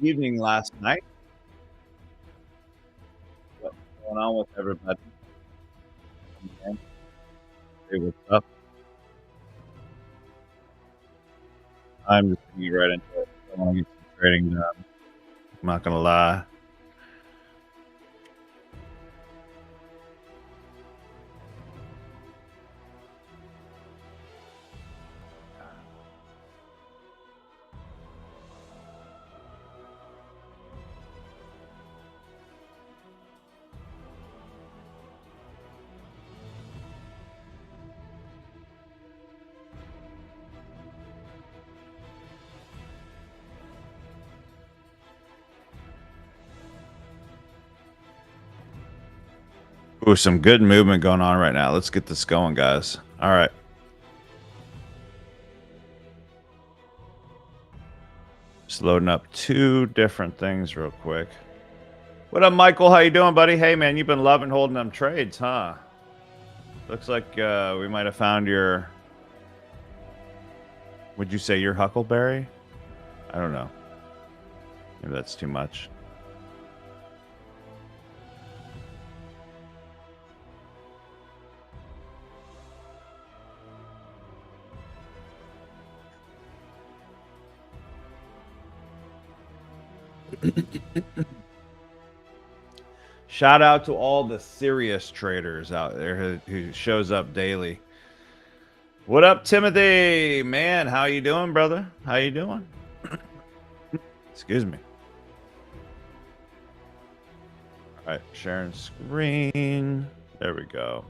evening last night. What's going on with everybody? Man, hey, what's up? I'm just gonna get right into it. I want to get some trading done. I'm not gonna lie. Ooh, some good movement going on right now. Let's get this going, guys. All right. Just loading up two different things real quick. What up, Michael? How you doing, buddy? Hey, man, you've been loving holding them trades, huh? Looks like we might have found your... Would you say your Huckleberry? I don't know. Maybe that's too much. Shout out to all the serious traders out there who shows up daily. What up, Timothy? Man, how you doing, brother? How you doing? Excuse me. All right, sharing screen. There we go.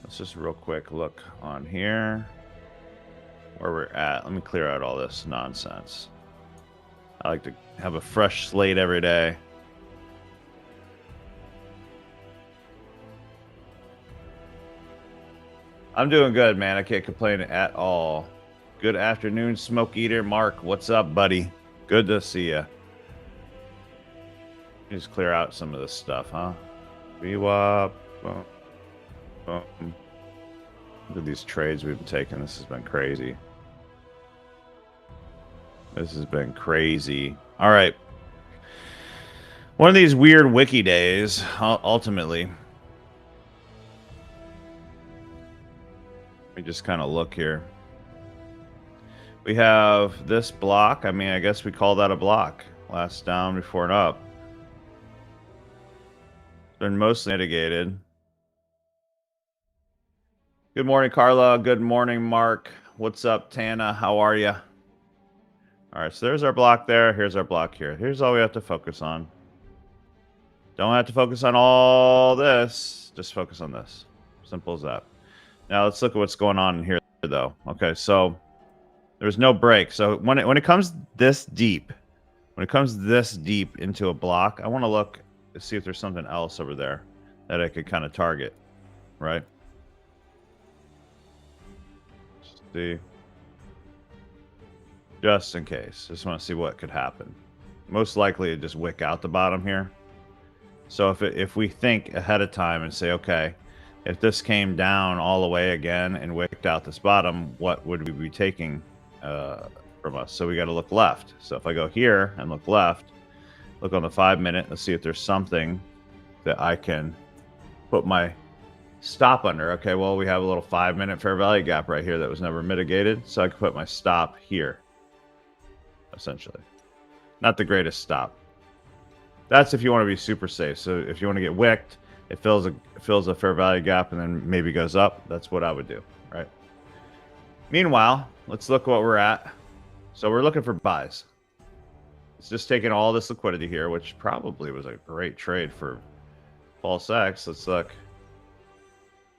Let's just real quick look on here where we're at. Let me clear out all this nonsense. I like to have a fresh slate every day. I'm doing good, man. I can't complain at all. Good afternoon, Smoke Eater. Mark, what's up, buddy? Good to see you. Just clear out some of this stuff, huh? VWAP. Look at these trades we've been taking. This has been crazy. This has been crazy. All right. One of these weird wiki days, ultimately. Let me just kind of look here. We have this block. I mean, I guess we call that a block. Last down before and up. Been mostly mitigated. Good morning, Carla. Good morning, Mark. What's up, Tana? How are you? All right, so there's our block there. Here's our block here. Here's all we have to focus on. Don't have to focus on all this. Just focus on this. Simple as that. Now let's look at what's going on in here, though. Okay, so there's no break. So when it comes this deep, into a block, I want to look to see if there's something else over there that I could kind of target, right? Let's see, just in case. Just want to see what could happen. Most likely, it just wick out the bottom here. So if we think ahead of time and say, okay, if this came down all the way again and wicked out this bottom, what would we be taking from us? So we got to look left. So if I go here and look left, look on the 5 minute, let's see if there's something that I can put my stop under. Okay, well, we have a little 5 minute fair value gap right here that was never mitigated. So I can put my stop here, essentially. Not the greatest stop. That's if you want to be super safe. So if you want to get wicked, it fills a fair value gap and then maybe goes up. That's what I would do, right? Meanwhile, let's look what we're at. So we're looking for buys. It's just taking all this liquidity here, which probably was a great trade for false X. Let's look.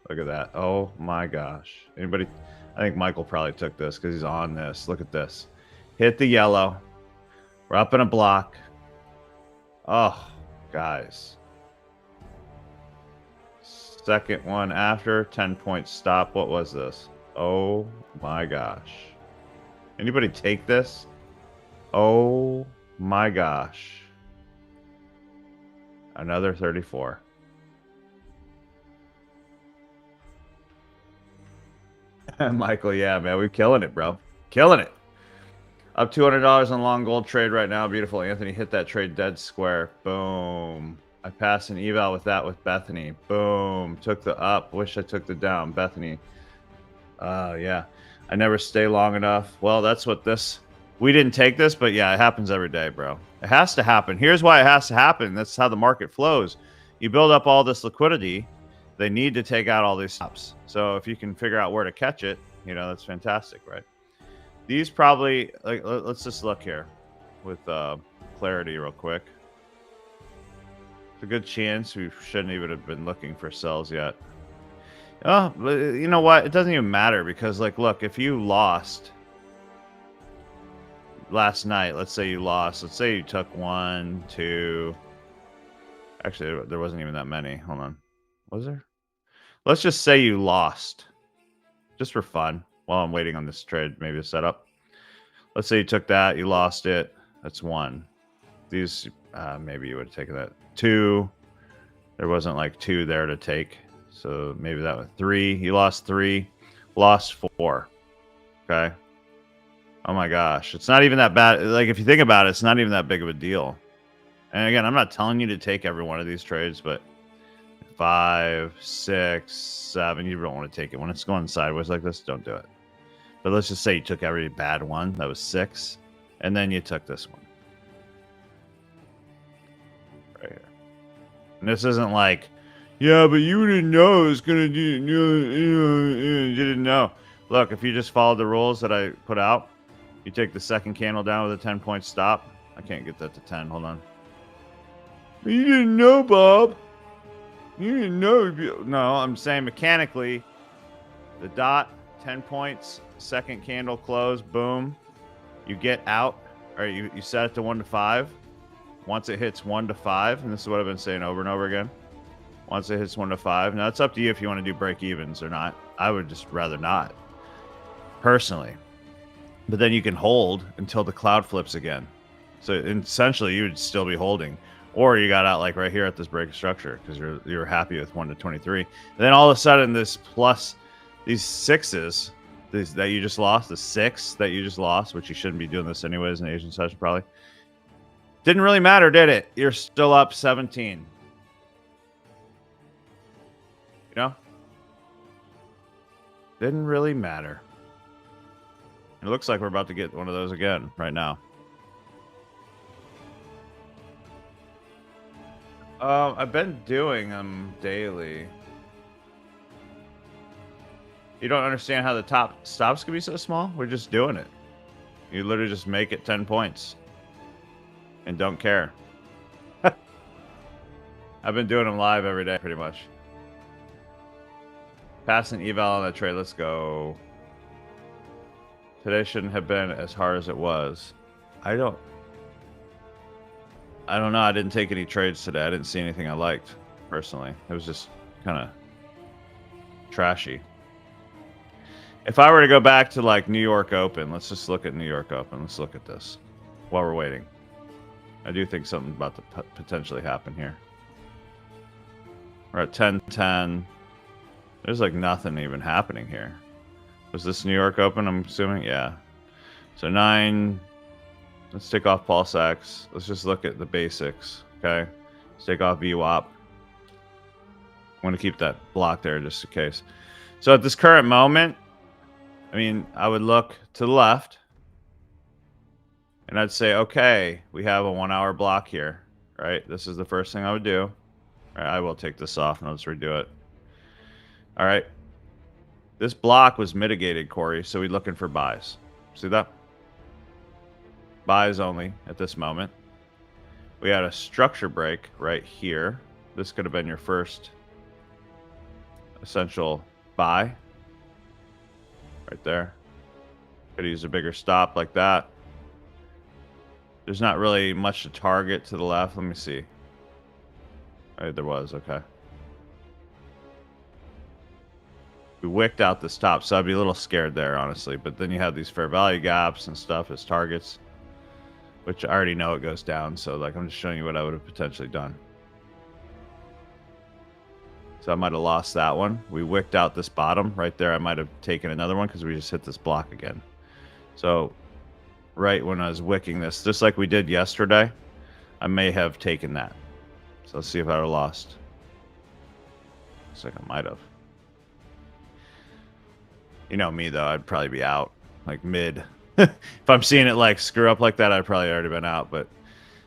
Look at that. Oh my gosh. Anybody? I think Michael probably took this because he's on this. Look at this. Hit the yellow. We're up in a block. Oh, guys. Second one after 10-point stop. What was this? Oh my gosh. Anybody take this? Oh my gosh. Another 34. Michael, yeah, man, we're killing it, bro. Killing it. Up $200 on long gold trade right now. Beautiful. Anthony hit that trade dead square. Boom. I passed an eval with that with Bethany. Boom. Took the up. Wish I took the down. Bethany. Yeah. I never stay long enough. Well, that's what this... We didn't take this, but yeah, it happens every day, bro. It has to happen. Here's why it has to happen. That's how the market flows. You build up all this liquidity. They need to take out all these stops. So if you can figure out where to catch it, you know, that's fantastic, right? These probably, like, let's just look here with clarity real quick. It's a good chance we shouldn't even have been looking for sells yet. Oh, you know what? It doesn't even matter because, like, look, if you lost last night, let's say you lost, let's say you took 1, 2. Actually, there wasn't even that many. Hold on. Was there? Let's just say you lost just for fun while I'm waiting on this trade, maybe to set up. Let's say you took that, you lost it. That's 1. These, maybe you would have taken that. 2. There wasn't like 2 there to take. So maybe that was 3. You lost 3, lost 4. Okay. Oh my gosh. It's not even that bad. Like, if you think about it, it's not even that big of a deal. And again, I'm not telling you to take every one of these trades, but 5, 6, 7, you don't want to take it. When it's going sideways like this, don't do it. But let's just say you took every bad one. That was 6. And then you took this one. Right here. And this isn't like, yeah, but you didn't know it was going to do, you didn't know. Look, if you just followed the rules that I put out, you take the second candle down with a 10-point stop. I can't get that to 10. Hold on. You didn't know, Bob. You didn't know. No, I'm saying mechanically, the dot, 10 points, second candle close, boom. You get out, or you set it to 1 to 5. Once it hits 1 to 5, and this is what I've been saying over and over again. Once it hits 1 to 5. Now, it's up to you if you want to do break evens or not. I would just rather not, personally. But then you can hold until the cloud flips again. So essentially, you would still be holding. Or you got out like right here at this break of structure because you're happy with 1 to 23. And then all of a sudden, this plus these 6s that you just lost, the 6 that you just lost, which you shouldn't be doing this anyways in Asian session probably. Didn't really matter, did it? You're still up 17. You know? Didn't really matter. It looks like we're about to get one of those again right now. I've been doing them daily. You don't understand how the top stops can be so small? We're just doing it. You literally just make it 10 points. And don't care. I've been doing them live every day, pretty much. Pass an eval on that trade. Let's go. Today shouldn't have been as hard as it was. I don't know. I didn't take any trades today. I didn't see anything I liked, personally. It was just kind of trashy. If I were to go back to, like, New York Open, let's just look at New York Open. Let's look at this while we're waiting. I do think something's about to potentially happen here. We're at 10-10. There's, like, nothing even happening here. Was this New York Open, I'm assuming? Yeah. So 9... Let's take off Pulse X. Let's just look at the basics, okay? Let's take off VWAP. I want to keep that block there just in case. So at this current moment, I mean, I would look to the left. And I'd say, okay, we have a 1-hour block here, right? This is the first thing I would do. All right, I will take this off and I'll just redo it. All right. This block was mitigated, Corey, so we're looking for buys. See that? Buys only at this moment. We had a structure break right here. This could have been your first essential buy. Right there. Could use a bigger stop like that. There's not really much to target to the left. Let me see. All right, there was. Okay. We wicked out this top, so I'd be a little scared there, honestly. But then you have these fair value gaps and stuff as targets, which I already know it goes down. So, like, I'm just showing you what I would have potentially done. So I might have lost that one. We wicked out this bottom right there. I might have taken another one because we just hit this block again. So right when I was wicking this, just like we did yesterday, I may have taken that. So let's see if I would have lost. Looks like I might have. You know me, though. I'd probably be out, like mid. If I'm seeing it like screw up like that, I'd probably already been out. But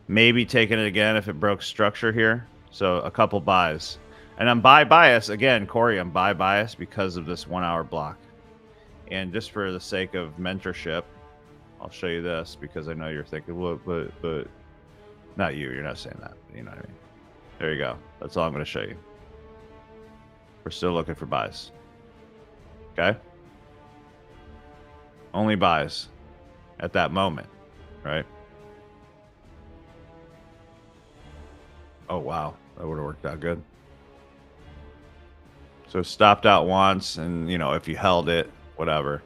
maybe taking it again if it broke structure here. So a couple buys. And I'm buy bias. Again, Corey, I'm buy bias because of this 1 hour block. And just for the sake of mentorship, I'll show you this because I know you're thinking, well, but not you. You're not saying that. You know what I mean? There you go. That's all I'm going to show you. We're still looking for buys. Okay? Only buys at that moment, right? Oh, wow. That would have worked out good. So stopped out once, and, you know, if you held it, whatever.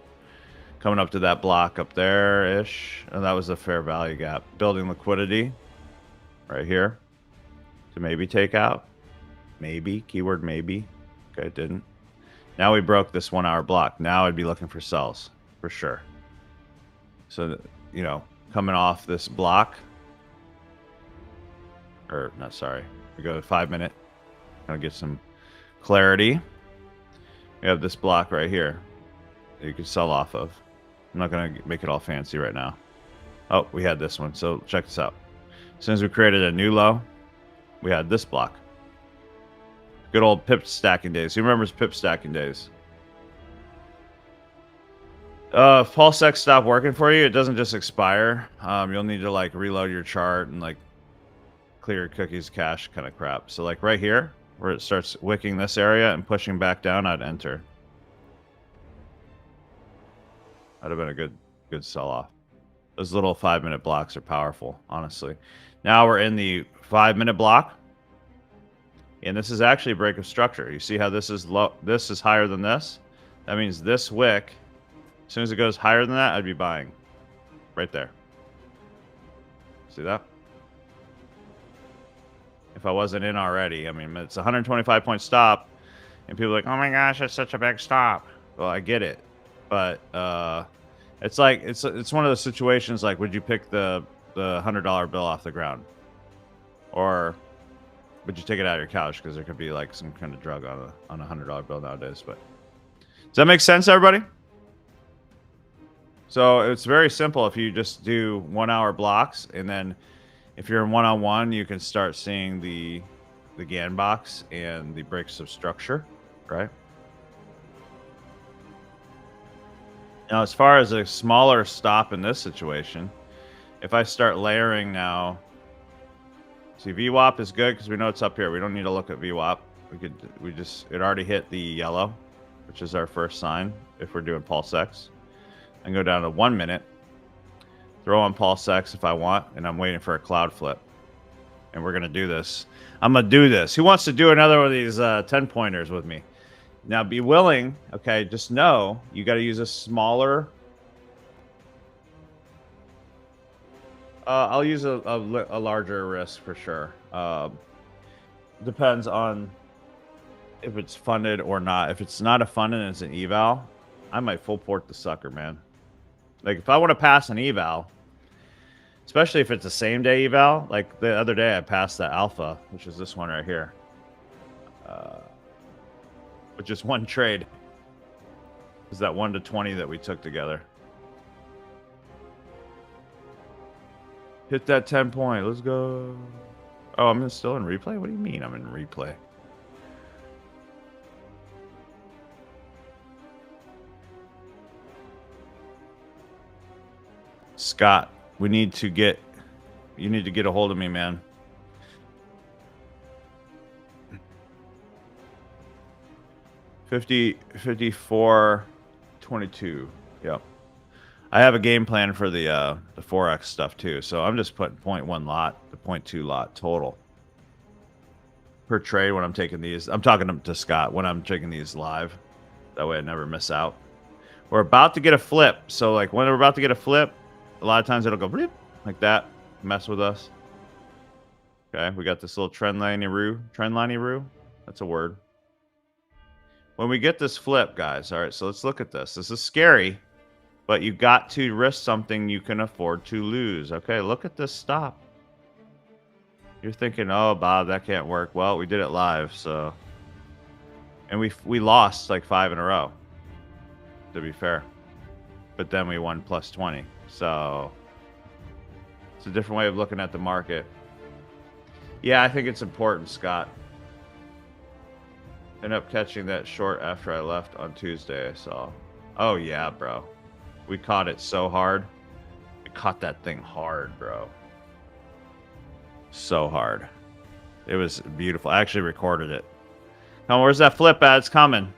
Coming up to that block up there-ish. And that was a fair value gap. Building liquidity right here to maybe take out. Maybe. Keyword maybe. Okay, it didn't. Now we broke this 1 hour block. Now I'd be looking for sells for sure. So, you know, coming off this block, or not, sorry, we go to 5 minute. Gonna get some clarity. We have this block right here that you can sell off of. I'm not gonna make it all fancy right now. Oh, we had this one. So check this out. As soon as we created a new low, we had this block. Good old pip stacking days. Who remembers pip stacking days? If Pulse X stopped working for you, it doesn't just expire. You'll need to like reload your chart and like clear your cookies cache kind of crap. So like right here, where it starts wicking this area and pushing back down, I'd enter. That'd have been a good sell-off. Those little 5 minute blocks are powerful, honestly. Now we're in the 5 minute block. And this is actually a break of structure. You see how this is low, this is higher than this? That means this wick, as soon as it goes higher than that, I'd be buying. Right there. See that? If I wasn't in already, I mean, it's a 125 point stop. And people are like, oh my gosh, that's such a big stop. Well, I get it. But it's like, it's one of those situations like, would you pick the $100 bill off the ground? Or would you take it out of your couch? Because there could be like some kind of drug on a $100 bill nowadays. But does that make sense, everybody? So it's very simple if you just do 1 hour blocks, and then if you're in one-on-one, you can start seeing the GAN box and the breaks of structure, right? Now, as far as a smaller stop in this situation, if I start layering now. See, VWAP is good because we know it's up here. We don't need to look at VWAP. It already hit the yellow, which is our first sign if we're doing Pulse X. And go down to 1 minute, throw on Pulse X if I want, and I'm waiting for a cloud flip. And we're going to do this. I'm going to do this. Who wants to do another one of these 10 pointers with me? Now, be willing, okay, just know you got to use a smaller. I'll use a larger risk for sure. Depends on if it's funded or not. If it's not a funded and it's an eval, I might full port the sucker, man. Like if I want to pass an eval, especially if it's a same day eval, like the other day I passed the alpha, which is this one right here, with just one trade. Is that 1 to 20 that we took together? Hit that 10 point. Let's go. Oh, I'm still in replay? What do you mean I'm in replay? Scott, you need to get a hold of me, man. $54.22. Yep. I have a game plan for the Forex stuff too, so I'm just putting 0.1 lot to 0.2 lot total per trade when I'm taking these. I'm talking to Scott when I'm taking these live. That way I never miss out. We're about to get a flip, so like when we're about to get a flip, a lot of times it'll go bleep, like that, mess with us. Okay, we got this little trend line-y-roo. That's a word. When we get this flip, guys, all right, so let's look at this. This is scary. But you got to risk something you can afford to lose. Okay, look at this stop. You're thinking, oh, Bob, that can't work. Well, we did it live, so. And we lost like 5 in a row, to be fair. But then we won plus 20. So it's a different way of looking at the market. Yeah, I think it's important, Scott. Ended up catching that short after I left on Tuesday, I saw. Oh, yeah, bro. We caught it so hard. We caught that thing hard, bro. So hard. It was beautiful. I actually recorded it. Now, where's that flip at? It's coming.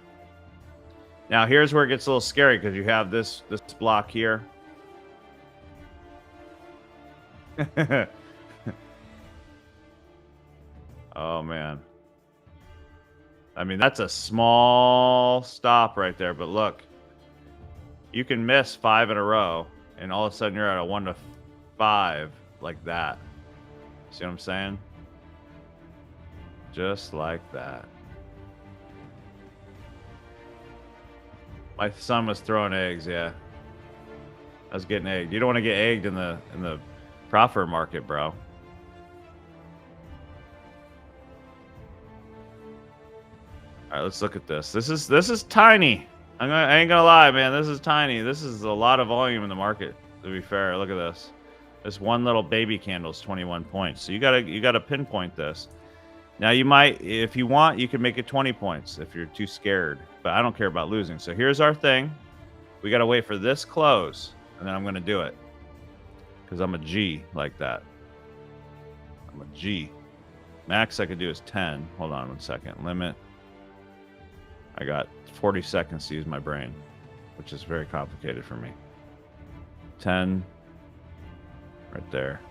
Now, here's where it gets a little scary because you have this block here. Oh, man. I mean, that's a small stop right there, but look. You can miss 5 in a row, and all of a sudden you're at a 1 to 5 like that. See what I'm saying? Just like that. My son was throwing eggs, yeah. I was getting egged. You don't want to get egged in the profit market, bro. All right, let's look at this. This is tiny. I ain't gonna lie, man. This is tiny. This is a lot of volume in the market. To be fair, look at this. This one little baby candle is 21 points. So you gotta pinpoint this. Now you might, if you want, you can make it 20 points if you're too scared. But I don't care about losing. So here's our thing. We gotta wait for this close, and then I'm gonna do it. Because I'm a G like that. I'm a G. Max I could do is 10. Hold on 1 second. Limit. I got 40 seconds to use my brain, which is very complicated for me. 10. Right there.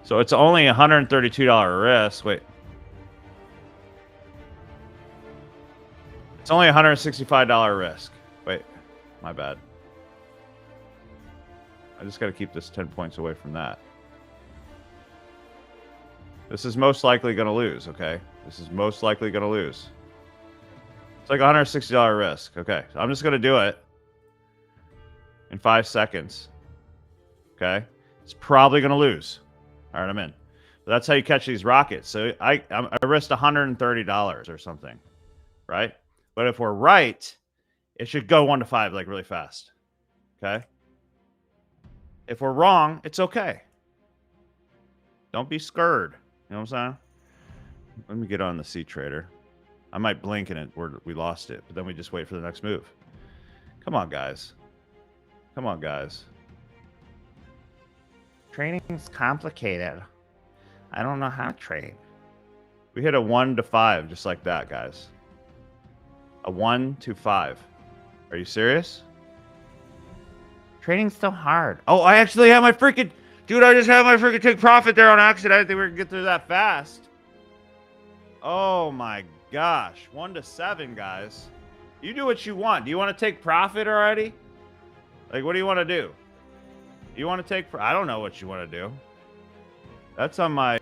So it's only $132 risk. Wait. It's only $165 risk. Wait. My bad. I just got to keep this 10 points away from that. This is most likely going to lose, okay? This is most likely going to lose. It's like $160 risk. Okay, so I'm just going to do it in 5 seconds. Okay? It's probably going to lose. All right, I'm in. But that's how you catch these rockets. So I risked $130 or something, right? But if we're right, it should go 1 to 5 like really fast. Okay? If we're wrong, it's okay. Don't be scared. You know what I'm saying? Let me get on the C trader. I might blink and we lost it, but then we just wait for the next move. Come on, guys. Come on, guys. Trading's complicated. I don't know how to trade. We hit a 1 to 5 just like that, guys. A 1 to 5. Are you serious? Trading's so hard. Oh, I actually have my freaking... Dude, I just had my freaking take profit there on accident. I didn't think we were going to get through that fast. Oh, my gosh. 1 to 7, guys. You do what you want. Do you want to take profit already? Like, what do you want to do? You want to take... I don't know what you want to do. That's on my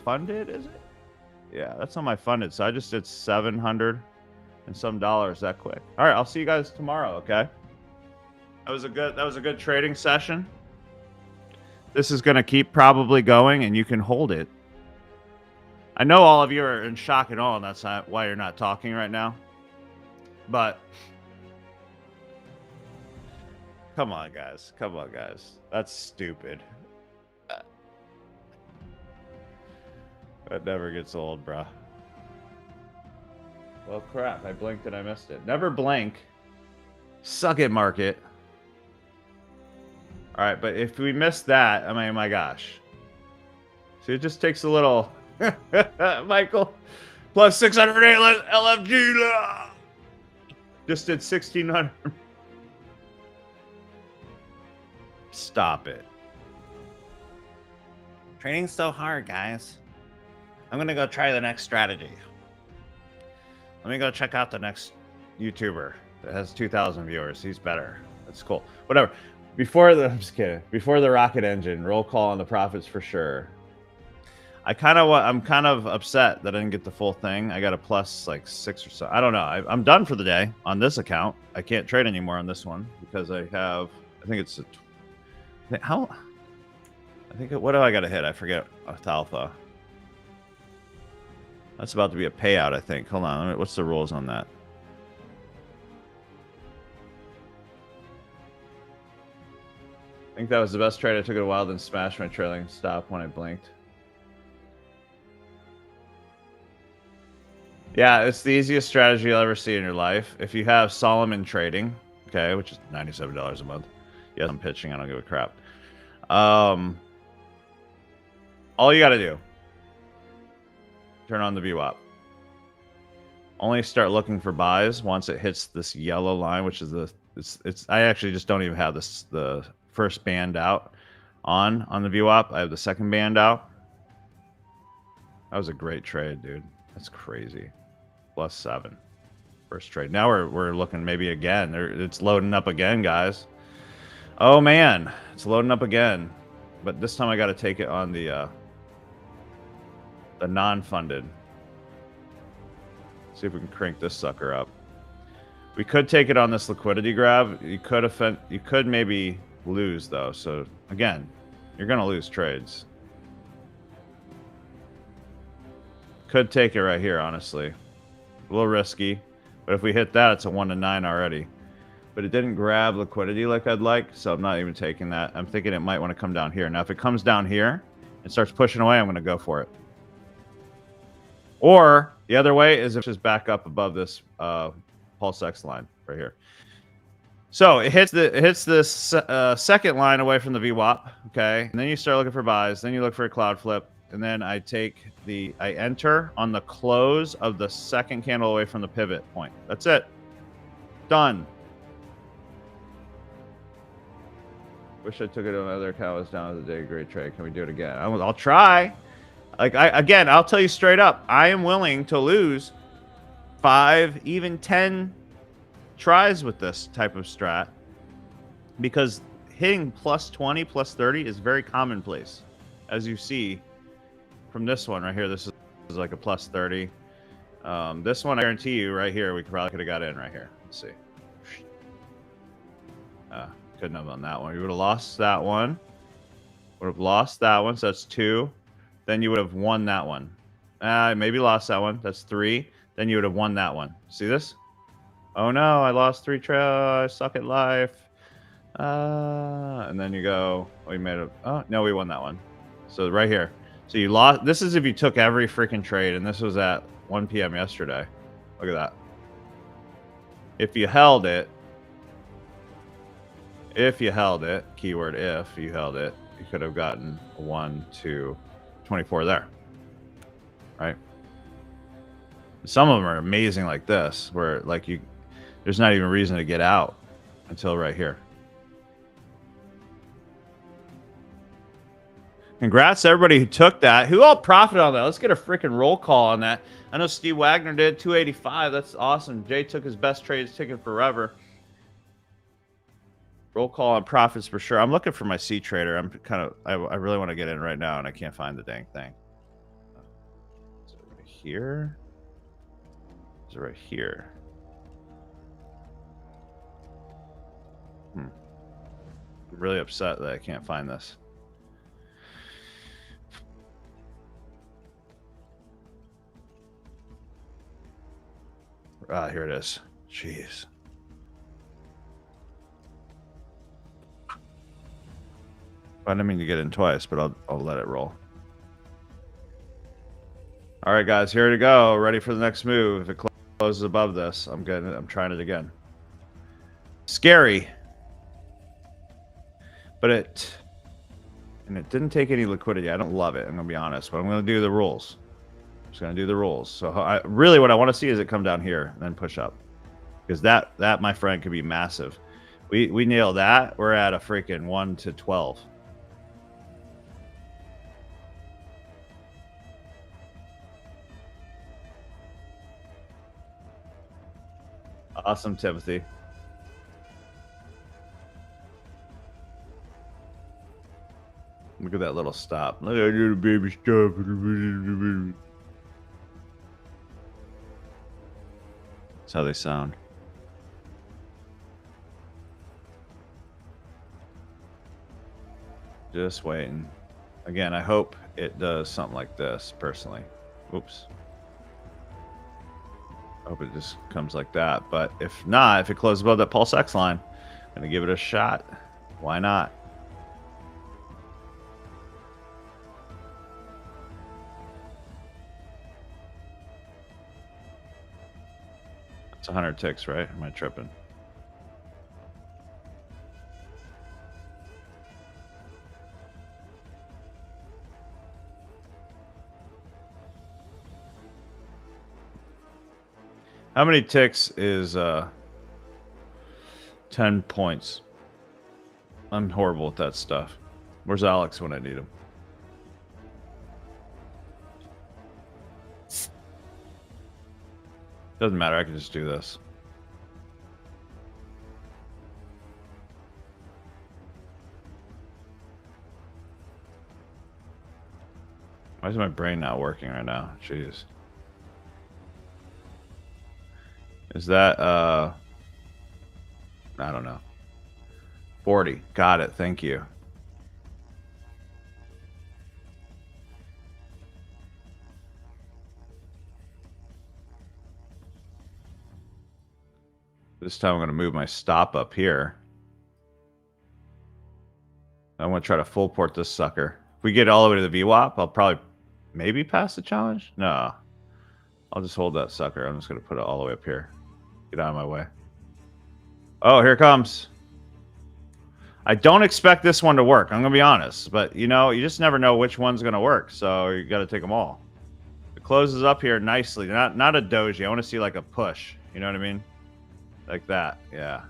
funded, is it? Yeah, that's on my funded. So I just did 700 and some dollars that quick. All right, I'll see you guys tomorrow, okay? That was a good trading session. This is going to keep probably going, and you can hold it. I know all of you are in shock and awe, and that's why you're not talking right now. But come on, guys. Come on, guys. That's stupid. That never gets old, bro. Well, crap. I blinked and I missed it. Never blink. Suck it, market. All right, but if we miss that, I mean, my gosh. So it just takes a little... Michael, plus 608 LFG. Just did 1,600. Stop it. Training's so hard, guys. I'm going to go try the next strategy. Let me go check out the next YouTuber that has 2,000 viewers. He's better. That's cool. Whatever. I'm just kidding. Before the rocket engine, roll call on the profits for sure. I'm kind of upset that I didn't get the full thing. I got a plus like 6 or so. I don't know. I'm done for the day on this account. I can't trade anymore on this one because I think it's what do I got to hit? I forget. Alpha. That's about to be a payout, I think. Hold on. What's the rules on that? I think that was the best trade. I took it a while, then smashed my trailing stop when I blinked. Yeah, it's the easiest strategy you'll ever see in your life. If you have Solomon trading, okay, which is $97 a month. Yes, I'm pitching. I don't give a crap. All you got to do, turn on the VWAP. Only start looking for buys once it hits this yellow line, which is I actually just don't even have the first band out on the VWAP. I have the second band out. That was a great trade, dude. That's crazy. +7. First trade. Now we're looking maybe again. It's loading up again, guys. Oh man, it's loading up again. But this time I got to take it on the non-funded. See if we can crank this sucker up. We could take it on this liquidity grab. You could maybe lose though. So again, you're gonna lose trades. Could take it right here, honestly. A little risky, but if we hit that, it's a 1 to 9 already. But it didn't grab liquidity like I'd like, so I'm not even taking that. I'm thinking it might want to come down here. Now, if it comes down here and starts pushing away, I'm going to go for it. Or the other way is if it's just back up above this pulse X line right here. So it hits this second line away from the VWAP, okay? And then you start looking for buys. Then you look for a cloud flip. And then I enter on the close of the second candle away from the pivot point. That's it. Done. Wish I took it on another account. Was down the day. Great trade. Can we do it again? I'll try. Again, I'll tell you straight up. I am willing to lose 5, even 10 tries with this type of strat because hitting +20, +30 is very commonplace, as you see. From this one right here, this is like a +30. This one, I guarantee you, right here, we probably could have got in right here. Let's see. Couldn't have done that one. You would have lost that one. Would have lost that one, so that's 2. Then you would have won that one. Maybe lost that one. That's 3. Then you would have won that one. See this? Oh no, I lost 3 trails. I suck at life. And then you go, we made a. Oh no, we won that one. So right here. So you lost. This is if you took every freaking trade, and this was at 1 p.m. yesterday. Look at that. If you held it, keyword if you held it, you could have gotten 1, 2, 24 there. Right? Some of them are amazing like this, where like there's not even a reason to get out until right here. Congrats to everybody who took that. Who all profited on that? Let's get a freaking roll call on that. I know Steve Wagner did 285. That's awesome. Jay took his best trades taken forever. Roll call on profits for sure. I'm looking for my C trader. I really want to get in right now, and I can't find the dang thing. Is it right here? Is it right here? I'm really upset that I can't find this. Here it is. Jeez. I didn't mean to get in twice, but I'll let it roll. All right, guys, here to go. Ready for the next move. If it closes above this, I'm trying it again. Scary. But it didn't take any liquidity. I don't love it. I'm gonna be honest, but I'm gonna do the rules. Just gonna do the rules. So really what I want to see is it come down here and then push up, because that my friend could be massive. We nail that. We're at a freaking 1 to 12. Awesome, Timothy. Look at that. that little stop. Look, I do the baby stop. That's how they sound. Just waiting. Again, I hope it does something like this, personally. Oops. I hope it just comes like that. But if not, if it closes above that pulse X line, I'm going to give it a shot. Why not? It's 100 ticks, right? Am I tripping? How many ticks is 10 points? I'm horrible at that stuff. Where's Alex when I need him? Doesn't matter, I can just do this. Why is my brain not working right now? Jeez. Is that, I don't know. 40. Got it. Thank you. This time I'm going to move my stop up here. I want to try to full port this sucker. If we get all the way to the VWAP, I'll probably maybe pass the challenge. No. I'll just hold that sucker. I'm just going to put it all the way up here. Get out of my way. Oh, here it comes. I don't expect this one to work. I'm going to be honest. But, you know, you just never know which one's going to work. So you got to take them all. It closes up here nicely. Not a doji. I want to see like a push. You know what I mean? Like that. Yeah.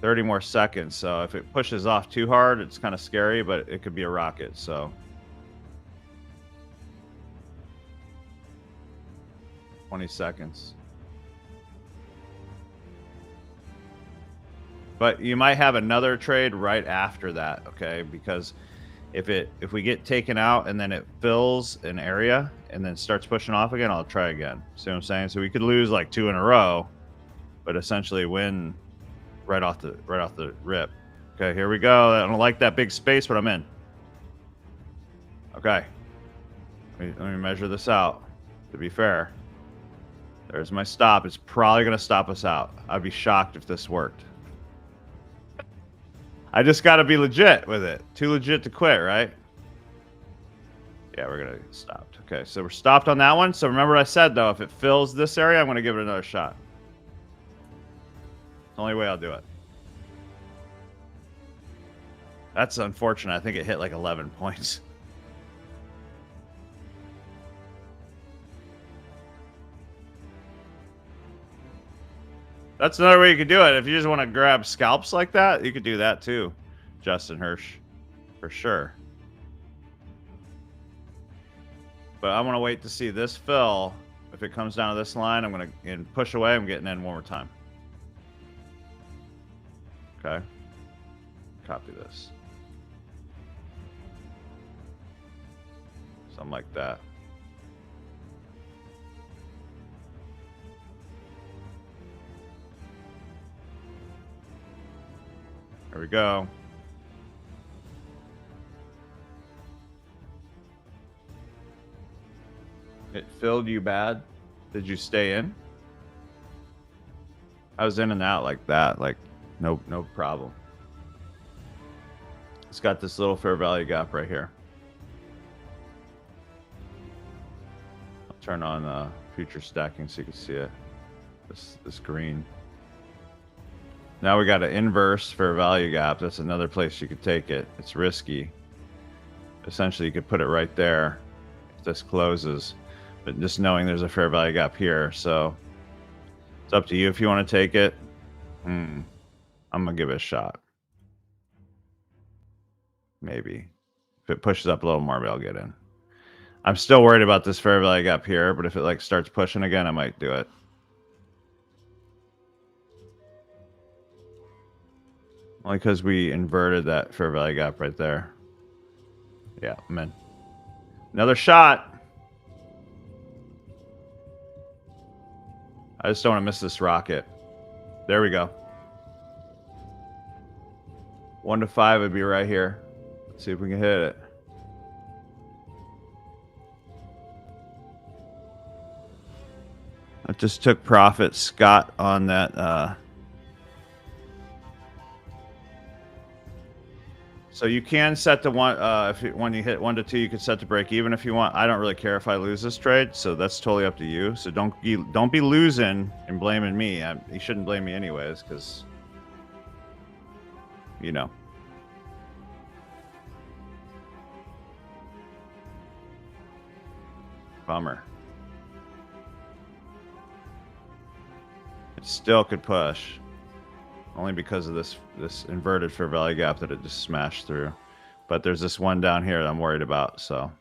30 more seconds. So if it pushes off too hard, it's kind of scary, but it could be a rocket. So 20 seconds. But you might have another trade right after that, okay? Because if we get taken out and then it fills an area and then starts pushing off again, I'll try again. See what I'm saying? So we could lose like 2 in a row, but essentially win right off the rip. Okay, here we go. I don't like that big space, but I'm in. Okay. Let me measure this out. To be fair, there's my stop. It's probably going to stop us out. I'd be shocked if this worked. I just got to be legit with it. Too legit to quit, right? Yeah, we're going to get stopped. Okay, so we're stopped on that one. So remember I said, though, if it fills this area, I'm going to give it another shot. It's the only way I'll do it. That's unfortunate. I think it hit like 11 points. That's another way you could do it. If you just want to grab scalps like that, you could do that too, Justin Hirsch, for sure. But I want to wait to see this fill. If it comes down to this line, I'm going to push away. I'm getting in one more time. Okay. Copy this. Something like that. There we go. It filled you bad? Did you stay in? I was in and out like that, like no problem. It's got this little fair value gap right here. I'll turn on future stacking so you can see it. This green. Now we got an inverse fair value gap. That's another place you could take it. It's risky. Essentially, you could put it right there if this closes. But just knowing there's a fair value gap here. So it's up to you if you want to take it. I'm going to give it a shot. Maybe. If it pushes up a little more, maybe I'll get in. I'm still worried about this fair value gap here. But if it like starts pushing again, I might do it. Only because we inverted that fair value gap right there. Yeah, I'm in. Another shot. I just don't want to miss this rocket. There we go. 1 to 5 would be right here. Let's see if we can hit it. I just took profit, Scott, on that. So you can set the one when you hit 1 to 2, you can set to break even if you want. I don't really care if I lose this trade, so that's totally up to you. So don't be losing and blaming me. You shouldn't blame me anyways, because you know. Bummer. It still could push. Only because of this inverted fair value gap that it just smashed through. But there's this one down here that I'm worried about, so.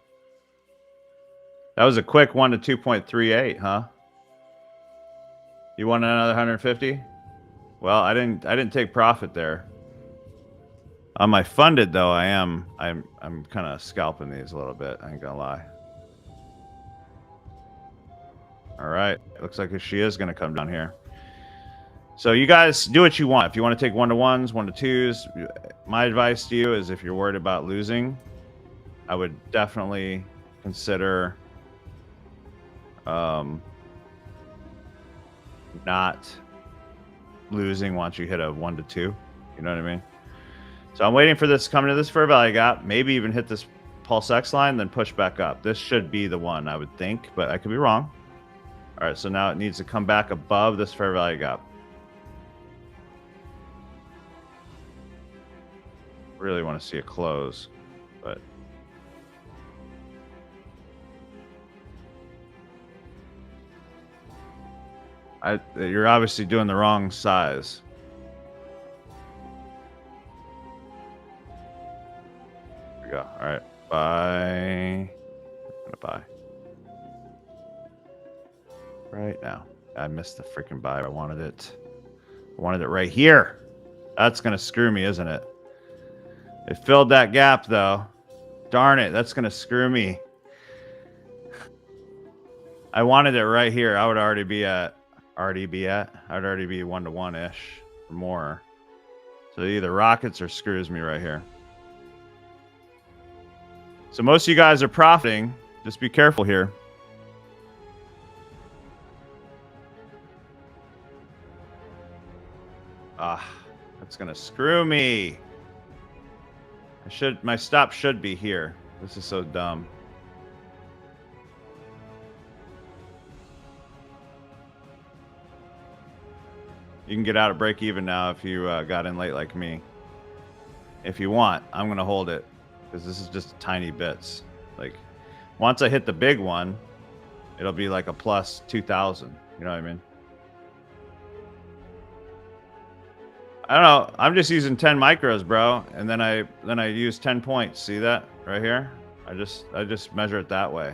That was a quick 1 to 2.38, huh? You want another 150? Well, I didn't take profit there. On my funded though, I'm kind of scalping these a little bit, I ain't gonna lie. All right, looks like she is gonna come down here. So you guys do what you want. If you want to take 1 to 1s, 1 to 2s, my advice to you is if you're worried about losing, I would definitely consider not losing once you hit a 1 to 2. You know what I mean? So I'm waiting for this to come into this fair value gap, maybe even hit this pulse X line, then push back up. This should be the one, I would think, but I could be wrong. All right, so now it needs to come back above this fair value gap. Really want to see it close, but you're obviously doing the wrong size. There we go. All right, buy. I'm gonna buy right now. I missed the freaking buy. I wanted it. I wanted it right here. That's gonna screw me, isn't it? It filled that gap though. Darn it, that's gonna screw me. I wanted it right here. I would already be at I'd already be 1 to 1-ish or more. So either rockets or screws me right here. So most of you guys are profiting. Just be careful here. Ah, that's gonna screw me. My stop should be here. This is so dumb. You can get out at break even now if you got in late like me. If you want, I'm gonna hold it because this is just tiny bits. Like once I hit the big one, it'll be like a plus 2,000. You know what I mean? I don't know. I'm just using 10 micros, bro, and then I use 10 points. See that right here? I just measure it that way.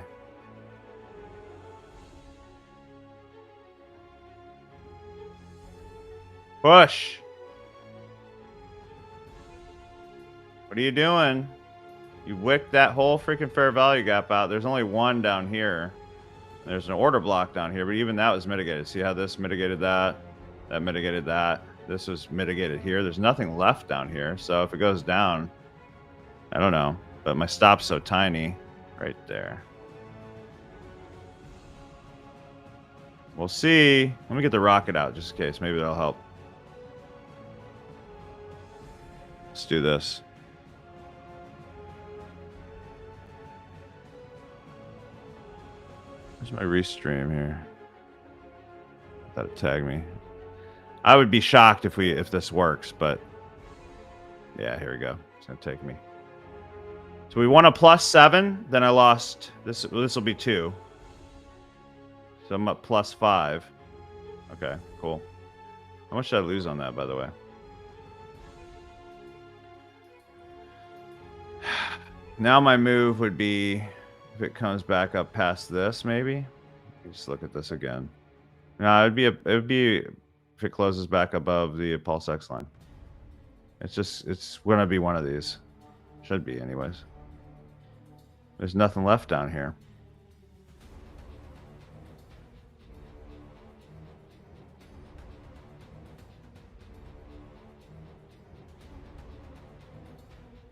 Push. What are you doing? You wicked that whole freaking fair value gap out. There's only one down here. There's an order block down here, but even that was mitigated. See how this mitigated that? That mitigated that. This was mitigated here. There's nothing left down here. So if it goes down, I don't know. But my stop's so tiny right there. We'll see. Let me get the rocket out just in case. Maybe that'll help. Let's do this. Where's my restream here? I thought it'd tag me. I would be shocked if this works, but yeah, here we go. It's gonna take me. So we won a +7, then I lost this. This will be 2. So I'm up +5. Okay, cool. How much did I lose on that, by the way? Now my move would be if it comes back up past this, maybe. Just look at this again. No, it would be if it closes back above the pulse X line. It's gonna be one of these. Should be anyways. There's nothing left down here.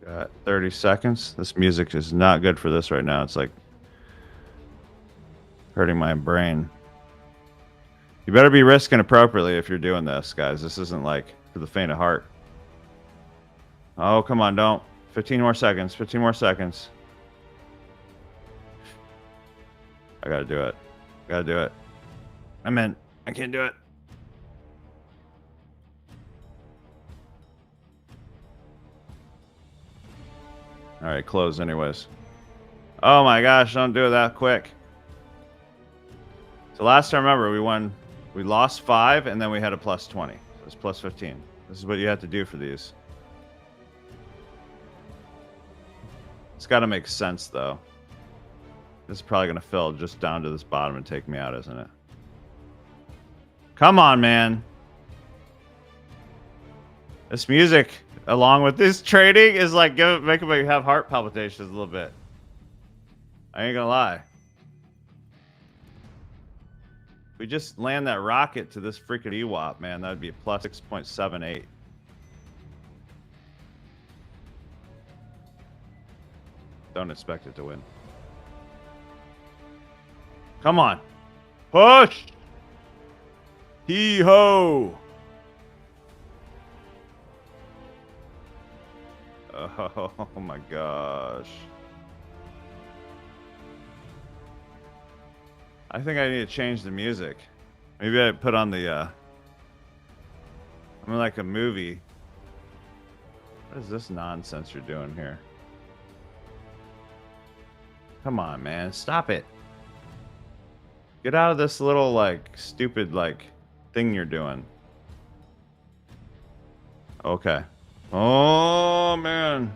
Got 30 seconds. This music is not good for this right now. It's like hurting my brain. You better be risking appropriately if you're doing this, guys. This isn't like for the faint of heart. Oh, come on, don't. 15 more seconds. 15 more seconds. I gotta do it. Gotta do it. I'm in. I can't do it. All right, close anyways. Oh my gosh, don't do it that quick. So last time, remember, we lost 5 and then we had a plus 20. So it's plus 15. This is what you have to do for these. It's got to make sense though. This is probably going to fill just down to this bottom and take me out, isn't it? Come on, man. This music, along with this trading, is like making me have heart palpitations a little bit. I ain't gonna lie. We just land that rocket to this freaking EWAP, man. That would be a plus 6.78. Don't expect it to win. Come on. Push! Hee-ho! Oh my gosh. I think I need to change the music. Maybe I put on the I'm in like a movie. What is this nonsense you're doing here? Come on, man. Stop it. Get out of this little like stupid like thing you're doing. Okay. Oh man.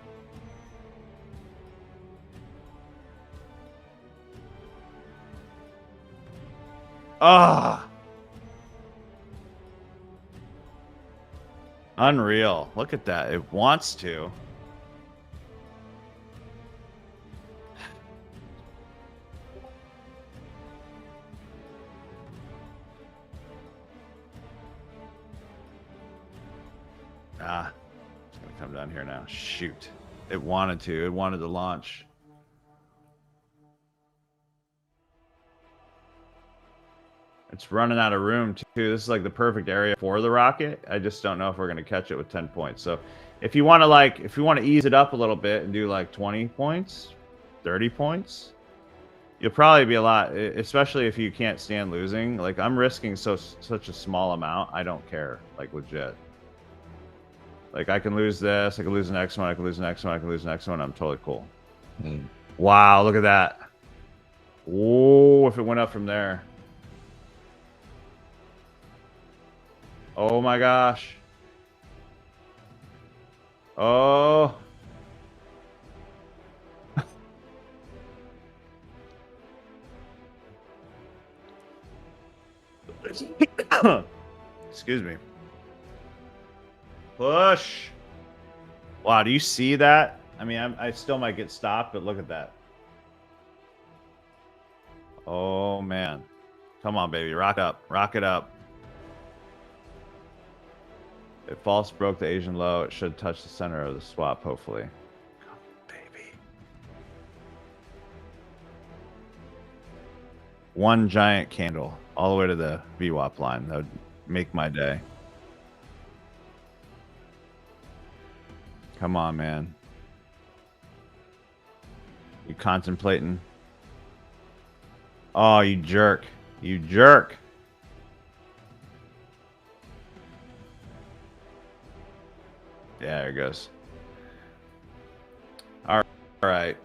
Ah. Unreal. Look at that. It wants to. Ah. It's going to come down here now. Shoot. It wanted to. It wanted to launch. It's running out of room too. This is like the perfect area for the rocket. I just don't know if we're going to catch it with 10 points. So if you want to ease it up a little bit and do like 20 points, 30 points, you'll probably be a lot, especially if you can't stand losing. Like I'm risking such a small amount. I don't care, like legit. Like I can lose this, I can lose the next one, I can lose the next one, I can lose the next one. I'm totally cool. Wow, look at that. Oh, if it went up from there. Oh my gosh. Oh. Excuse me. Push. Wow, do you see that? I mean, I still might get stopped, but look at that. Oh man. Come on, baby. Rock up. Rock it up. It false broke the Asian low. It should touch the center of the swap, hopefully. Come on, baby. One giant candle all the way to the VWAP line. That would make my day. Come on, man. You contemplating? Oh, you jerk. You jerk. Yeah, there it goes. All right.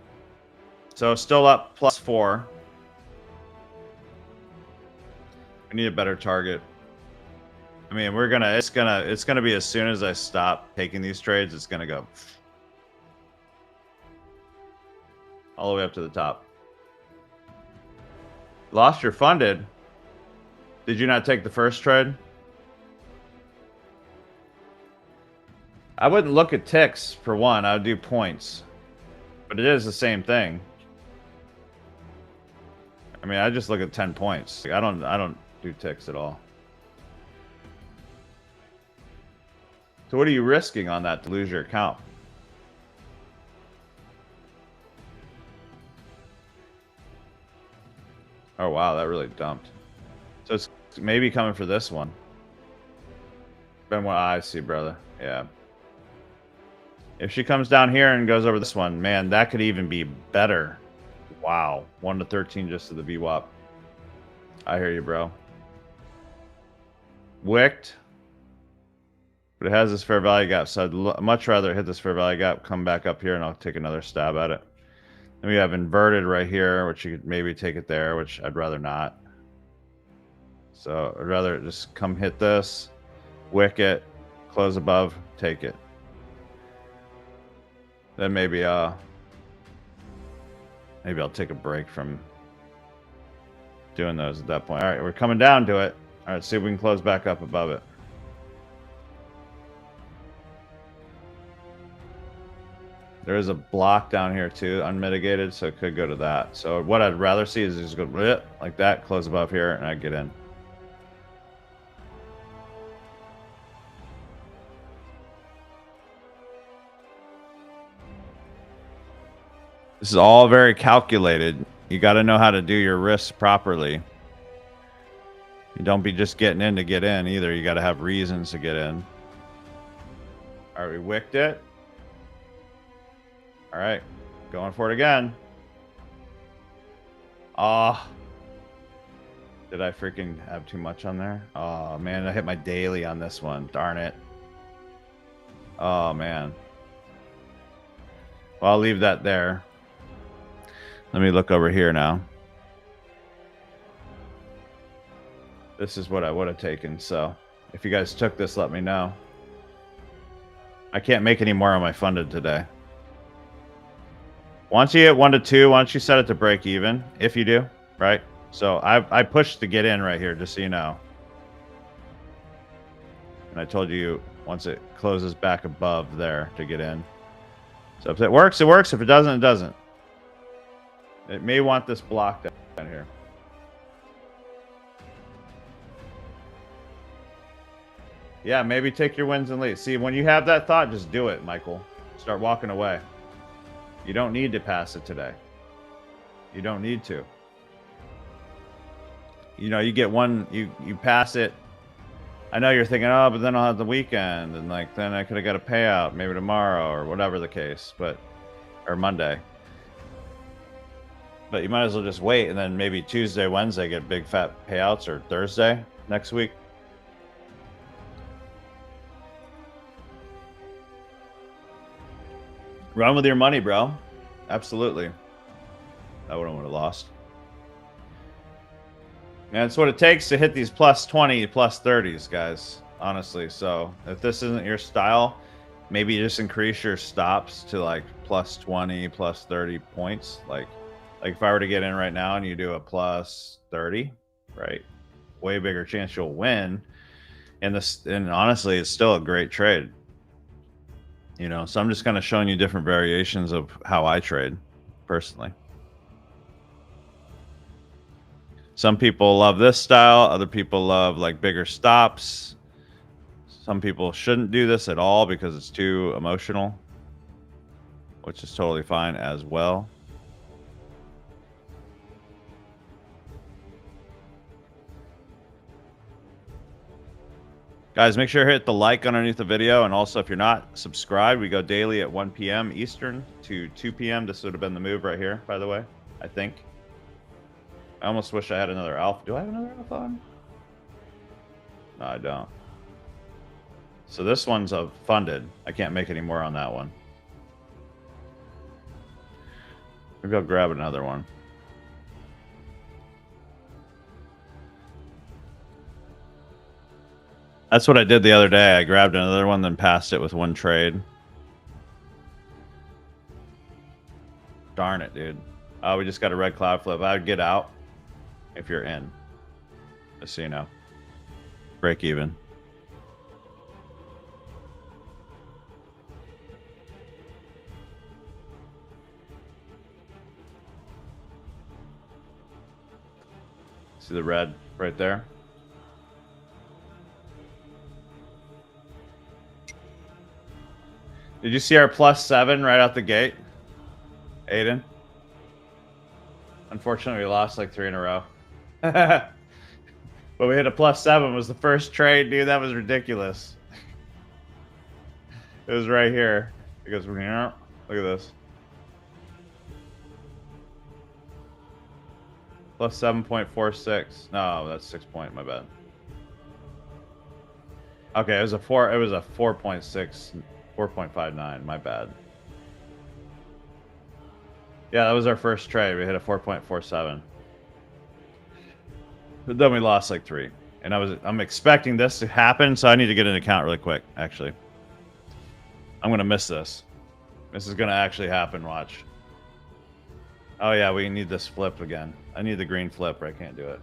So still up +4. We need a better target. I mean, it's gonna be as soon as I stop taking these trades, it's gonna go all the way up to the top. Lost your funded. Did you not take the first trade? I wouldn't look at ticks for one. I would do points, but it is the same thing. I mean, I just look at 10 points. Like, I don't do ticks at all. So what are you risking on that to lose your account? Oh wow, that really dumped. So it's maybe coming for this one. Been what I see, brother. Yeah. If she comes down here and goes over this one, man, that could even be better. Wow. 1 to 13 just to the VWAP. I hear you, bro. Wicked. But it has this fair value gap, so I'd much rather hit this fair value gap, come back up here, and I'll take another stab at it. Then we have inverted right here, which you could maybe take it there, which I'd rather not. So I'd rather just come hit this, wick it, close above, take it. Then maybe I'll take a break from doing those at that point. All right, we're coming down to it. All right, see if we can close back up above it. There is a block down here too, unmitigated, so it could go to that. So what I'd rather see is just go like that, close above here, and I get in. This is all very calculated. You got to know how to do your risks properly. You don't be just getting in to get in either. You got to have reasons to get in. All right, we wicked it. All right, going for it again. Ah, did I freaking have too much on there? Oh man, I hit my daily on this one. Darn it. Oh man. Well, I'll leave that there. Let me look over here now. This is what I would have taken. So if you guys took this, let me know. I can't make any more on my funded today. Once you hit 1 to 2, why don't you set it to break even? If you do, right? So I pushed to get in right here, just so you know. And I told you once it closes back above there to get in. So if it works, it works. If it doesn't, it doesn't. It may want this block down here. Yeah, maybe take your wins and leads. See, when you have that thought, just do it, Michael. Start walking away. You don't need to pass it today. You don't need to. You know, you get one, you pass it. I know you're thinking, oh, but then I'll have the weekend, and like then I could have got a payout maybe tomorrow or whatever the case, but or Monday. But you might as well just wait, and then maybe Tuesday, Wednesday get big fat payouts, or Thursday next week. Run with your money, bro. Absolutely. I wouldn't want to lost. And that's what it takes to hit these plus 20, plus 30s, guys. Honestly. So if this isn't your style, maybe just increase your stops to like plus 20, plus 30 points. Like if I were to get in right now and you do a plus 30, right? Way bigger chance you'll win. And honestly, it's still a great trade. You know, so I'm just kind of showing you different variations of how I trade personally. Some people love this style. Other people love like bigger stops. Some people shouldn't do this at all because it's too emotional, which is totally fine as well. Guys, make sure to hit the like underneath the video. And also, if you're not subscribed, we go daily at 1 p.m. Eastern to 2 p.m. This would have been the move right here, by the way, I think. I almost wish I had another alpha. Do I have another alpha on? No, I don't. So this one's funded. I can't make any more on that one. Maybe I'll grab another one. That's what I did the other day. I grabbed another one, then passed it with one trade. Darn it, dude. Oh, we just got a red cloud flip. I would get out if you're in. Just so you know. Break even. See the red right there? Did you see our +7 right out the gate, Aiden? Unfortunately, we lost like 3 in a row. But we hit a +7. Was the first trade, dude. That was ridiculous. It was right here. It goes from here. Look at this. +7.46. No, that's 6 point. My bad. Okay, it was a 4. It was a 4.6, 4.59. My bad. Yeah, that was our first trade. We hit a 4.47. But then we lost like 3. And I'm expecting this to happen, so I need to get an account really quick, actually. I'm gonna miss this. This is gonna actually happen, watch. Oh yeah, we need this flip again. I need the green flip or I can't do it.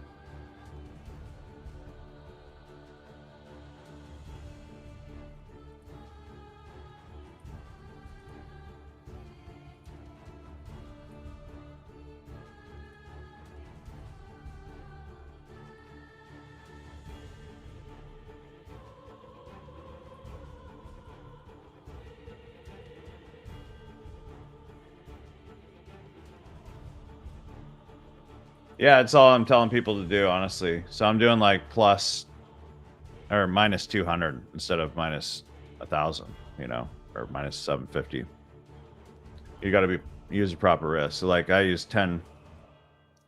Yeah, it's all I'm telling people to do, honestly. So I'm doing like plus or -200 instead of -1,000, you know, or -750. You got to use the proper risk. So like I use 10.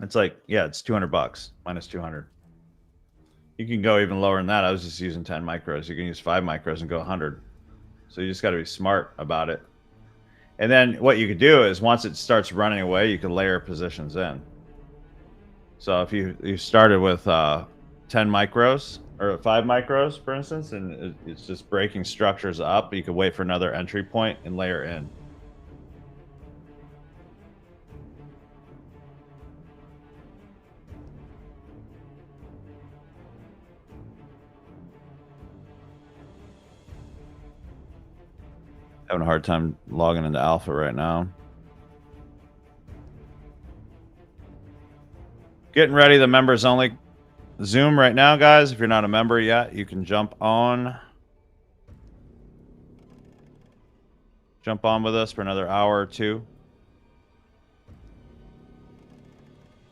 It's like, yeah, it's $200, -200. You can go even lower than that. I was just using 10 micros. You can use 5 micros and go 100. So you just got to be smart about it. And then what you could do is once it starts running away, you can layer positions in. So if you started with 10 micros or 5 micros, for instance, and it's just breaking structures up, you could wait for another entry point and layer in. Having a hard time logging into Alpha right now. Getting ready, the members only Zoom right now, guys. If you're not a member yet, you can jump on with us for another hour or 2.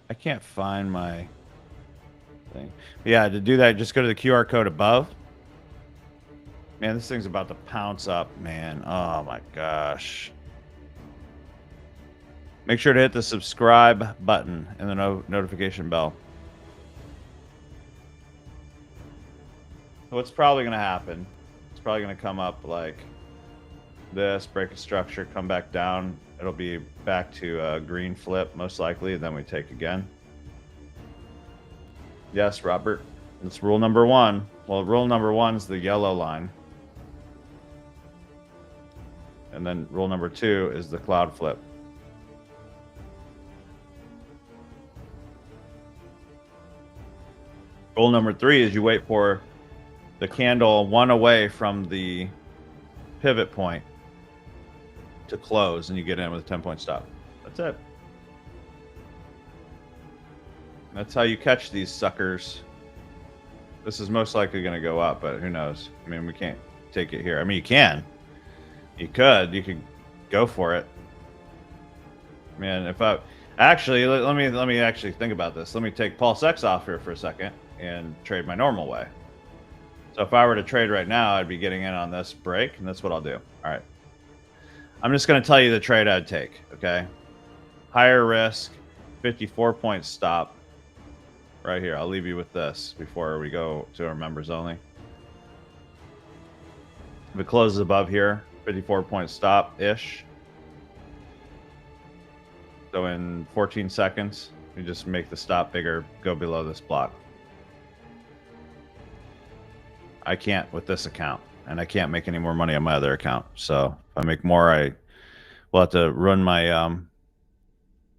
I can't find my thing. But yeah, to do that, just go to the QR code above. Man, this thing's about to pounce up, man. Oh my gosh. Make sure to hit the subscribe button and the notification bell. What's probably going to happen? It's probably going to come up like this, break a structure, come back down. It'll be back to a green flip, most likely, and then we take again. Yes, Robert. It's rule number 1. Well, rule number 1 is the yellow line. And then rule number 2 is the cloud flip. Rule number 3 is you wait for the candle 1 away from the pivot point to close, and you get in with a 10-point stop. That's it. That's how you catch these suckers. This is most likely going to go up, but who knows? I mean, we can't take it here. I mean, you can. You could go for it. Man, if I actually let me actually think about this. Let me take Pulse X off here for a second and trade my normal way. So if I were to trade right now, I'd be getting in on this break, and that's what I'll do. All right. I'm just going to tell you the trade I'd take, okay? Higher risk, 54-point stop. Right here. I'll leave you with this before we go to our members only. If it closes above here, 54-point stop-ish. So in 14 seconds, you just make the stop bigger, go below this block. I can't with this account, and I can't make any more money on my other account. So if I make more, I will have to run my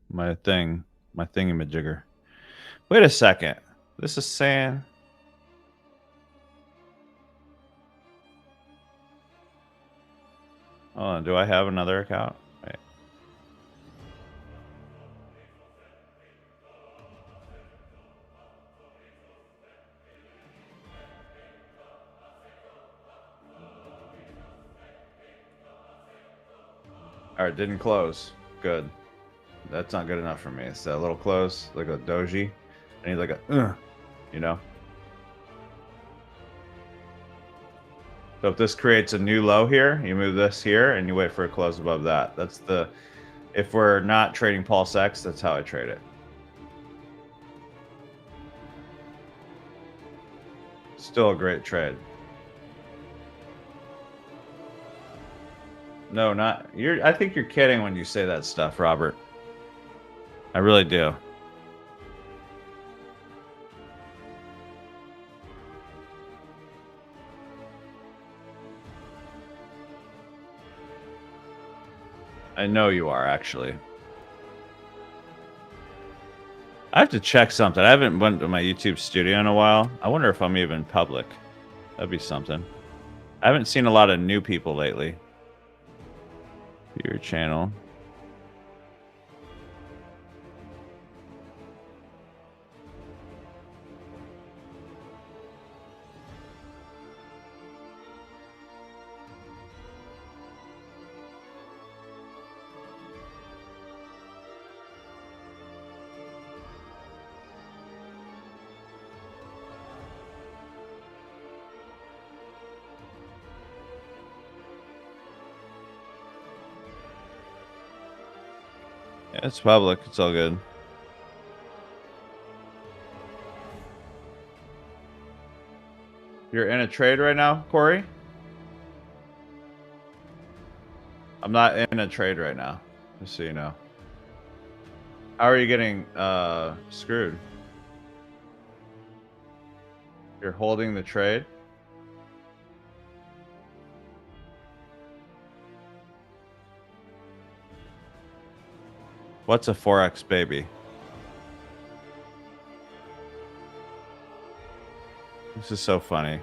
my thingamajigger. Wait a second. This is saying hold on, do I have another account? Wait. All right, didn't close. Good. That's not good enough for me. It's a little close, like a doji. I need like a, you know. So if this creates a new low here, you move this here and you wait for a close above that. That's the, if we're not trading Pulse X, that's how I trade it. Still a great trade. No, not you're. I think you're kidding when you say that stuff, Robert. I really do. I know you are, actually. I have to check something. I haven't went to my YouTube studio in a while. I wonder if I'm even public. That'd be something. I haven't seen a lot of new people lately. Your channel. Yeah, it's public. It's all good. You're in a trade right now, Corey? I'm not in a trade right now, just so you know. How are you getting screwed? You're holding the trade? What's a Forex baby? This is so funny.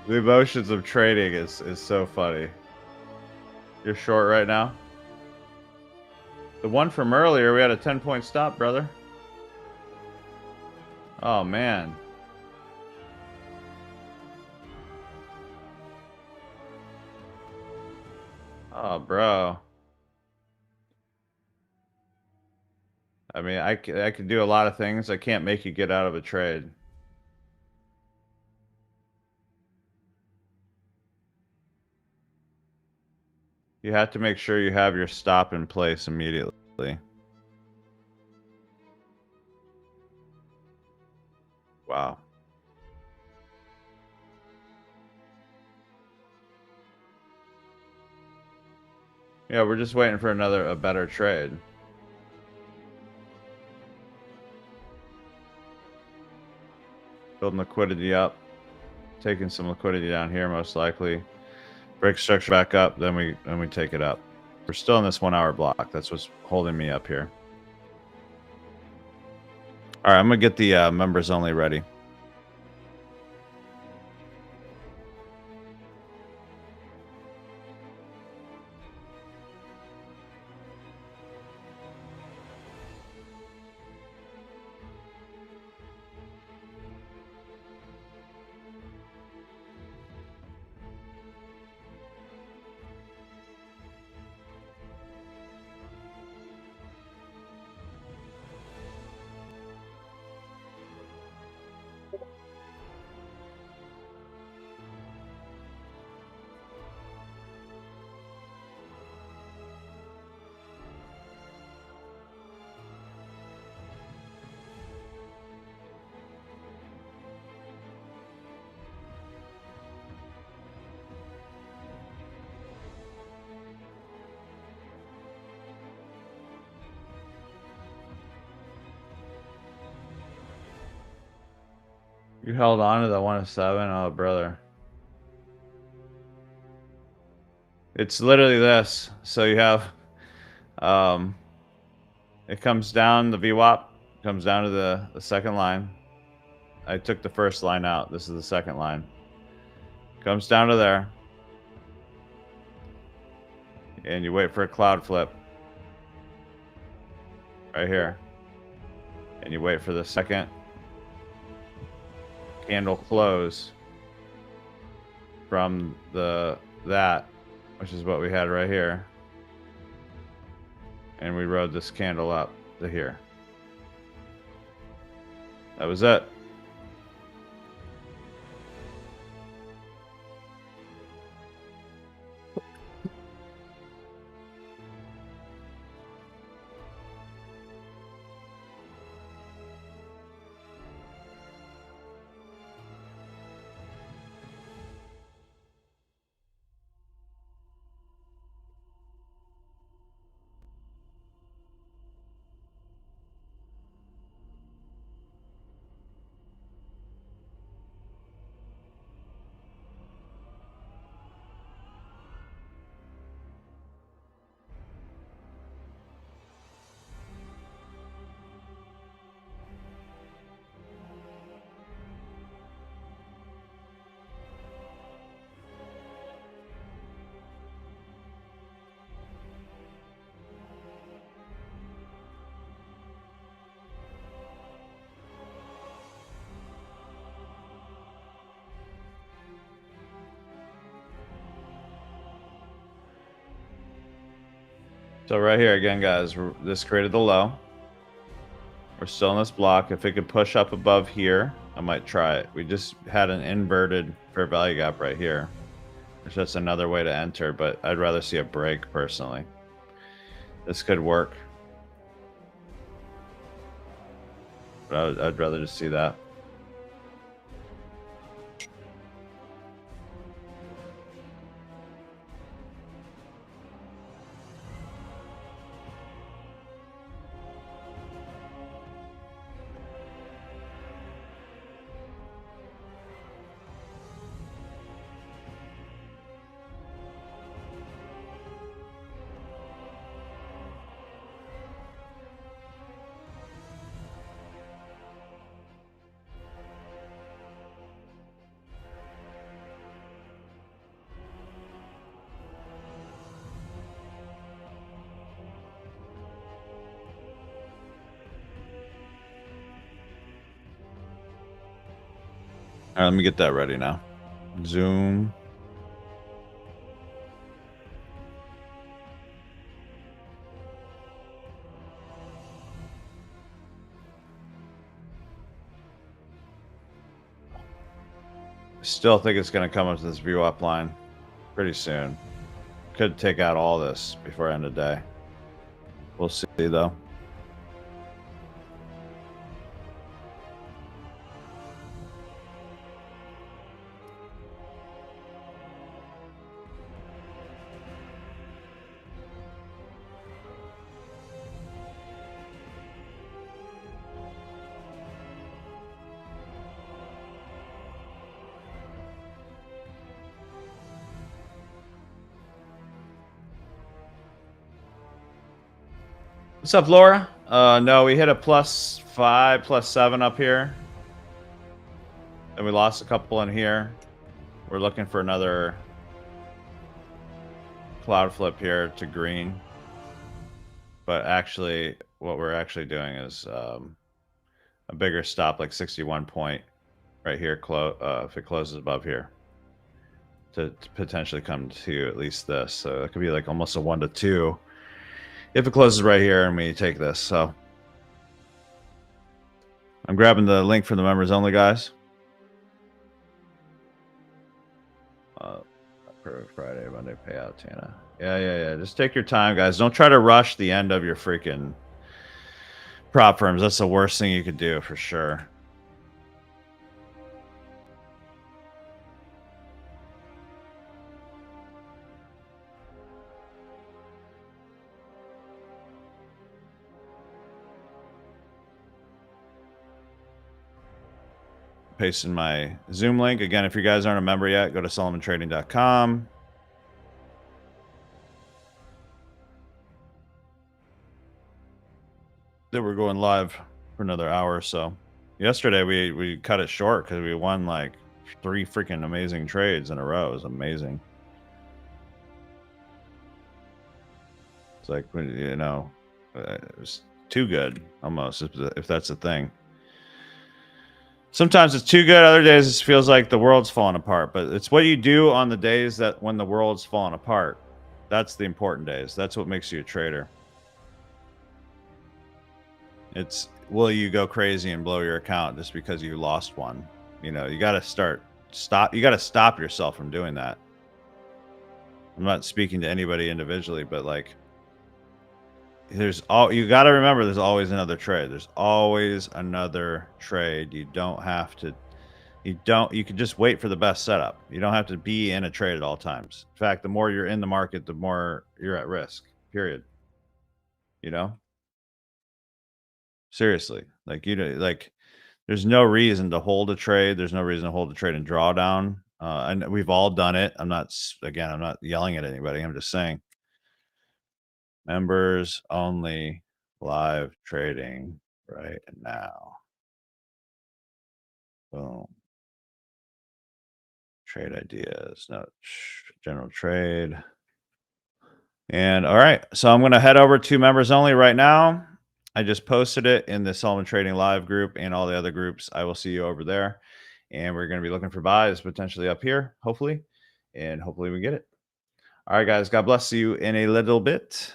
The emotions of trading is so funny. You're short right now? The one from earlier, we had a 10-point stop, brother. Oh, man. Oh, bro. I mean, I could do a lot of things. I can't make you get out of a trade. You have to make sure you have your stop in place immediately. Wow. Yeah, we're just waiting for a better trade. Building liquidity up. Taking some liquidity down here, most likely. Break structure back up, then we take it up. We're still in this 1 hour block. That's what's holding me up here. All right, I'm gonna get the members only ready. You held on to the 107? Oh, brother. It's literally this. So you have, it comes down, the VWAP comes down to the second line. I took the first line out. This is the second line. Comes down to there. And you wait for a cloud flip. Right here. And you wait for the second candle close from the that, which is what we had right here. And we rode this candle up to here. That was it. So right here again, guys, this created the low. We're still in this block. If it could push up above here, I might try it. We just had an inverted fair value gap right here. Which that's another way to enter, but I'd rather see a break personally. This could work. But I'd rather just see that. All right, let me get that ready now. Zoom. Still think it's going to come up to this view up line pretty soon. Could take out all this before end of day. We'll see though. What's up, Laura? No, we hit a +5, +7 up here. And we lost a couple in here. We're looking for another cloud flip here to green. But actually, what we're actually doing is a bigger stop, like 61 point right here, if it closes above here. To potentially come to at least this. So it could be like almost a 1 to 2. If it closes right here and we take this, so I'm grabbing the link for the members only, guys. Friday, Monday payout, Tana. Yeah. Just take your time, guys. Don't try to rush the end of your freaking prop firms. That's the worst thing you could do for sure. Pasting my Zoom link. Again, if you guys aren't a member yet, go to SolomonTrading.com. Then we're going live for another hour or so. Yesterday, we cut it short because we won like 3 freaking amazing trades in a row. It was amazing. It's like, you know, it was too good almost, if that's a thing. Sometimes it's too good. Other days it feels like the world's falling apart. But it's what you do on the days that when the world's falling apart. That's the important days. That's what makes you a trader. It's will you go crazy and blow your account just because you lost one? You know, you got to stop. You got to stop yourself from doing that. I'm not speaking to anybody individually, but like you got to remember there's always another trade. There's always another trade. You don't have to you can just wait for the best setup. You don't have to be in a trade at all times. In fact, the more you're in the market, the more you're at risk. Period. You know? Seriously. Like there's no reason to hold a trade. There's no reason to hold a trade and drawdown. And we've all done it. I'm not yelling at anybody. I'm just saying members only live trading right now. Boom. Trade ideas, no general trade. And all right, so I'm going to head over to members only right now. I just posted it in the Solomon Trading Live group and all the other groups. I will see you over there. And we're going to be looking for buys potentially up here, hopefully. And hopefully we get it. All right, guys. God bless you in a little bit.